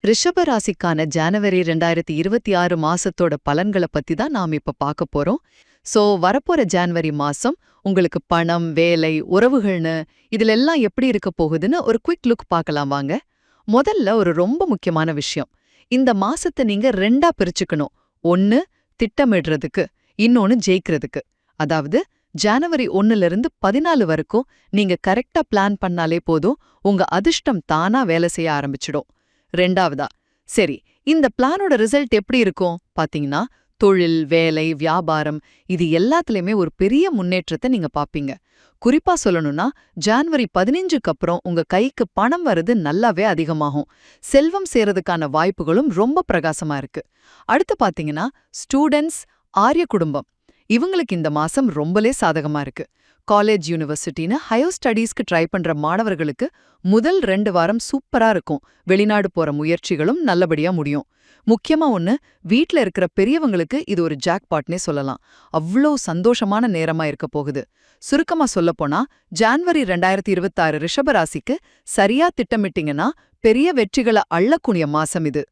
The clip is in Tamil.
ரிஷப ராசிக்கான ஜனவரி 2026 மாசத்தோட பலன்களை பத்தி தான் நாம இப்ப பார்க்க போறோம். வரப்போற ஜனவரி மாசம் உங்களுக்கு பணம், வேலை, உறவுகள்னு இதுல எல்லாம் எப்படி இருக்க போகுதுன்னு ஒரு குவிக் லுக் பார்க்கலாம் வாங்க. முதல்ல ஒரு ரொம்ப முக்கியமான விஷயம். இந்த மாசத்தை நீங்க ரெண்டா பிரிச்சுக்கணும். ஒன்னு திட்டமிடுறதுக்கு, இன்னொன்னு ஜெயிக்கிறதுக்கு. அதாவது ஜனவரி 1ல இருந்து 14 வரைக்கும் நீங்க கரெக்டா பிளான் பண்ணாலே போதும், உங்க அதிர்ஷ்டம் தானா வேலை செய்ய ஆரம்பிச்சிடும். ரெண்டாவதா, சரி, இந்த பிளானோட ரிசல்ட் எப்படி இருக்கும் பாத்தீங்கன்னா, தொழில், வேலை, வியாபாரம் இது எல்லாத்துலயுமே ஒரு பெரிய முன்னேற்றத்தை நீங்க பாப்பீங்க. குறிப்பா சொல்லணும்னா, ஜான்வரி 15க்கு அப்புறம் உங்க கைக்கு பணம் வருது நல்லாவே அதிகமாகும். செல்வம் சேரதுக்கான வாய்ப்புகளும் ரொம்ப பிரகாசமா இருக்கு. அடுத்து பாத்தீங்கன்னா, ஸ்டூடெண்ட்ஸ், ஆரிய குடும்பம் இவங்களுக்கு இந்த மாசம் ரொம்பலே சாதகமா இருக்கு. காலேஜ், யூனிவர்சிட்டின்னு ஹையர் ஸ்டடீஸ்க்கு ட்ரை பண்ற மாணவர்களுக்கு முதல் 2 வாரம் சூப்பரா இருக்கும். வெளிநாடு போற முயற்சிகளும் நல்லபடியா முடியும். முக்கியமா ஒண்ணு, வீட்ல இருக்கிற பெரியவங்களுக்கு இது ஒரு ஜாக்பாட்னே சொல்லலாம். அவ்ளோ சந்தோஷமான நேரமா இருக்க போகுது. சுருக்கமா சொல்லப்போனா, ஜான்வரி 2026 ரிஷபராசிக்கு சரியா திட்டமிட்டீங்கன்னா பெரிய வெற்றிகளை அள்ளக்கூடிய மாசம் இது.